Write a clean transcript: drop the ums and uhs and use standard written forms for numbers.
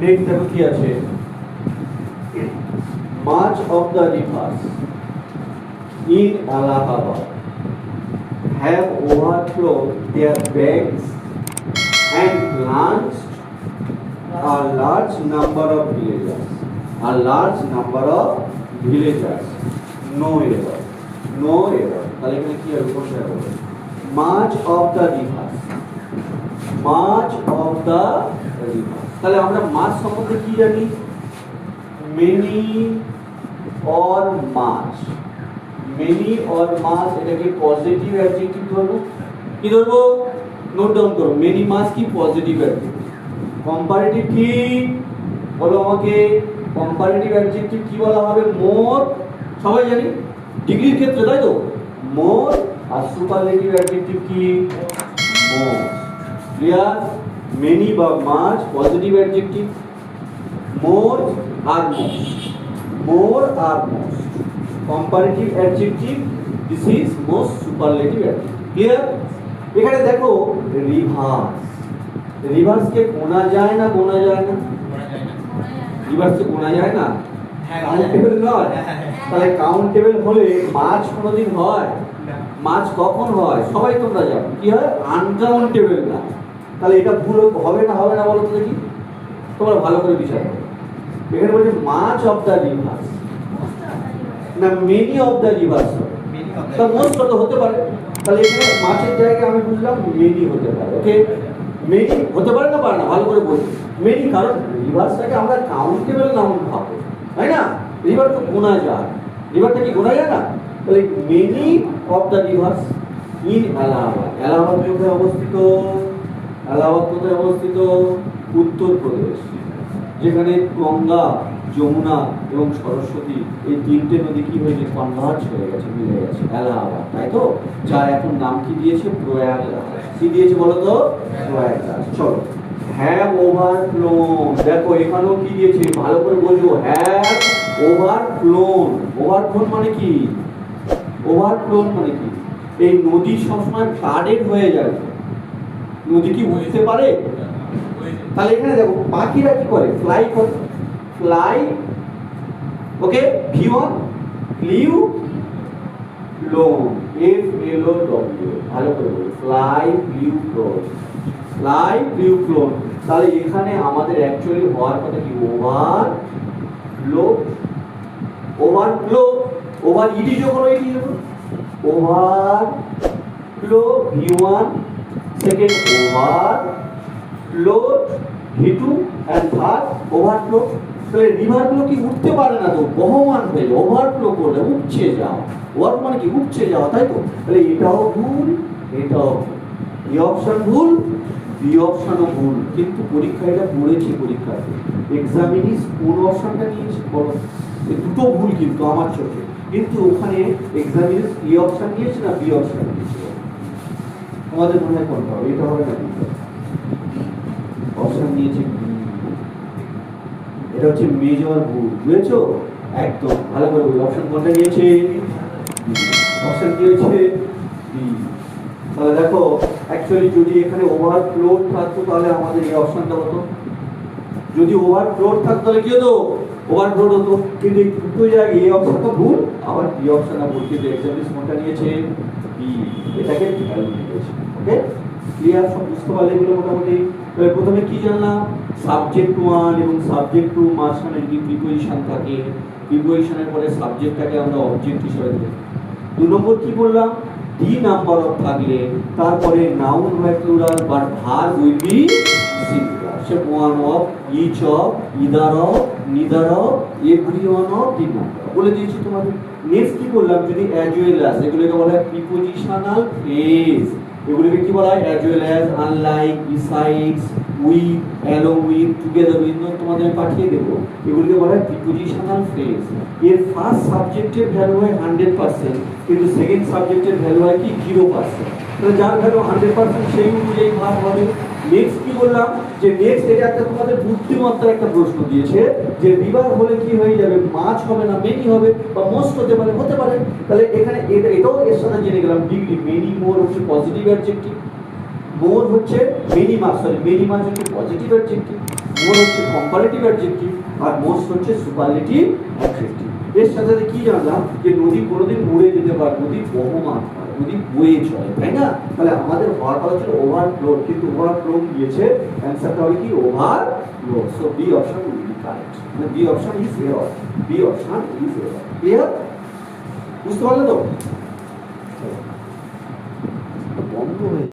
Next দেখো কি আছে, much of the rivers in Allahabad have overflowed their banks and plunged a large number of villagers. A large number of villagers. No error. No error. তাহলে এখানে কি হবে কোনটা হবে? Much of the rivers. Much of the rivers. তাহলে আমরা মাছ সম্বন্ধে কি জানি? Many or much. Many or much এটাকে পজিটিভ অ্যাডজেক্টিভ ধরবো। কি ধরবো? নোট ডাউন করো। Many much কি পজিটিভ অ্যাডজেক্টিভ। কম্পারেটিভ কি বলো আমাকে, কম্পারেটিভ অ্যাডজেক্টিভ কি বলা হবে? মোর, সবাই জানি ডিগ্রির ক্ষেত্রে, তাই তো? মোর। আর সুপারলেটিভ অ্যাডজেক্টিভ কি? মোর। ক্লিয়ার? মেনি বা মাচ পজিটিভ অ্যাডজেক্টিভ, মোর আর মোস্ট, মোর আর most comparative adjective, this is most superlative adjective. Clear? এখানে দেখো রিভার্স, রিভার্সকে গোনা যায় না? গোনা যায় না? রিভার্সকে গোনা যায় না? কাউন্টেবল নয়। তাহলে কাউন্টেবল হলে মাছ কোনোদিন হয়? মাছ কখন হয়? সবাই তোমরা জানো কি হয়? আনকাউন্টেবল না। তাহলে এটা ভুল হবে না? হবে না বলো তো দেখি, তোমরা ভালো করে বিচার করো। এখানে বলছে মাছ অফ দ্য রিভার্স না মেনি অফ দ্য রিভার্স, তা মোস্ট কত হতে পারে? তাহলে এখানে মাছের জায়গায় আমি বুঝলাম মেনি হতে পারে। ওকে, মেনি হতে পারে না? পারে না? ভালো করে বলছি মেনি, কারণ রিভার্সটাকে আমরা কাউন্টেবল নাউন ভাবো, তাই না? রিভার তো গোনা যায়, রিভারটা কি গোনা যায় না? তাহলে many of the rivers in Allahabad. Allahabad কোথায় অবস্থিত? এলাহাবাদ কোথায় অবস্থিত? উত্তরপ্রদেশ, যেখানে গঙ্গা, যমুনা এবং সরস্বতী এই তিনটে নদী কি হয়েছে? কনভার্জ হয়ে গেছে, মিলে গেছে এলাহাবাদ, তাই তো? যার এখন নাম কি দিয়েছে? প্রয়াগরাজ। কি দিয়েছে বলো তো? প্রয়াগরাজ। চলো, হ্যাভ ওভারফ্লোন, দেখো এখানেও কি দিয়েছে ভালো করে বলবো, হ্যাভ ওভারফ্লোন। ওভারফ্লোন মানে কি? ওভারফ্লোন মানে কি? এই নদী সবসময় ফ্লাডেড হয়ে যায়। নদী কি বুঝতে পারে? তাহলে এখানে দেখো পাখিরা কি করে? ফ্লাই করে, ফ্লাই। ওকে, ভি1 flew flown, F L O W, ভালো করে বলো, fly flew flown, fly flew flown. তাহলে এখানে আমাদের অ্যাকচুয়ালি হওয়ার কথা কি? ওভারফ্লো, ওভারফ্লো, ওভার ইডি যখন ইডি যখন ওভারফ্লো ভি1 সেকেন্ড ওভারফ্লো ভি2 এন্ড থার্ড ওভারফ্লো। তাহলে রিভারগুলো কি উঠতে পারে না তো, বহমান হয়ে যায়। ওভারফ্লো করলে উপচে যাওয়া, ওভার মানে কি? উপচে যাওয়া, তাই তো? তাহলে এটাও ভুল, এটাও ভুল, এই অপশন ভুল, বি অপশনও ভুল। কিন্তু পরীক্ষায় এটা পড়েছি, পরীক্ষায় এক্সামিনিস কোন অপশনটা নিয়েছে বলো? এই দুটো ভুল কিন্তু আমার চোখে, কিন্তু ওখানে এক্সামিনিস এ অপশন নিয়েছে না বি অপশন নিয়েছে? তোমাদের মনে হয় কোনটা হবে? এটা হবে না? অপশন নিয়েছে বি। এটা হচ্ছে মেজর ভুল, বুঝেছো? একদম ভালো করে বলি, অপশন কোনটা নিয়েছে? অপশন কি হয়েছে? বি। তাহলে দেখো অ্যাকচুয়ালি যদি এখানে ওভারফ্লো থাকতো তাহলে আমাদের এই অপশনটা হতো। যদি ওভারফ্লো থাকতো তাহলে কি হতো? ওভারফ্লো হতো। কিন্তু এই দুটো জায়গায় এই অপশনটা ভুল, আবার বি অপশনটা ভুল। কিন্তু এক্সামিনিস কোনটা নিয়েছে? বি। এটাকে ভ্যালু দিয়েছে। ওকে, ক্লিয়ার? সব বুঝতে পারলে এগুলো মোটামুটি। প্রথমে কি জানলাম? সাবজেক্ট 1 এবং সাবজেক্ট 2 মাঝখানে যদি প্রিপোজিশন থাকে, প্রিপোজিশনের পরে সাবজেক্টটাকে আমরা অবজেক্ট হিসেবে ধরি। 2 নম্বর কি বললাম? ডি নাম্বার অফ থাকলে তারপরে নাউন হয় plural but verb will be singular. Say one of, each of, either of, neither of, everyone of, the number বলে দিয়েছি তোমাদের। নেক্সট কি বললাম? যদি অ্যাজ ওয়েল অ্যাজ, এগুলোকে বলা হয় প্রিপোজিশনাল ফ্রেজ। এগুলোকে কি বলা হয়? As well as, unlike, besides, with, along with, together with, তোমাদের আমি পাঠিয়ে দেবো। এগুলোকে বলা হয় প্রিপোজিশনাল ফ্রেজ। এর ফার্স্ট সাবজেক্টের ভ্যালু হয় 100%, কিন্তু সেকেন্ড সাবজেক্টের ভ্যালু হয় কি? 0%। তাহলে যার ভ্যালু 100% সেই অনুযায়ী ভার্ব হবে। নেক্সট কি বললাম? যে নেক্সট এটা একটা তোমাদের বুদ্ধিমত্তার একটা প্রশ্ন দিয়েছে যে রিভার হলে কি হয়ে যাবে? মাছ হবে না মেনি হবে, বা মোস্ট হতে পারে, হতে পারে। তাহলে এখানে এটাও এর সাথে জেনে গেলাম ডিগ্রি। মেনি মোর হচ্ছে পজিটিভ অ্যাডজেক্টিভ, মোর হচ্ছে মেনি মাছ, সরি মেনি মাছ হচ্ছে পজিটিভ অ্যাডজেক্টিভ। মোর হচ্ছে কম্পারেটিভ অ্যাডজেক্টিভ আর মোস্ট হচ্ছে সুপারলেটিভ অ্যাডজেক্টিভ। এর সাথে সাথে কি জানলাম যে নদী কোনোদিন উড়ে যেতে পারে, নদী বহমান হয়, নদী বয়ে চলে, তাই না? তাহলে আমাদের হওয়ার কথা ছিল ওভারফ্লো, কিন্তু ওভারফ্লো দিয়েছে, অ্যান্সারটা হবে কি overflow. So B option will be correct, মানে B option is error, B option is error. Clear? বুঝতে পারলে তো? বন্ধ হয়ে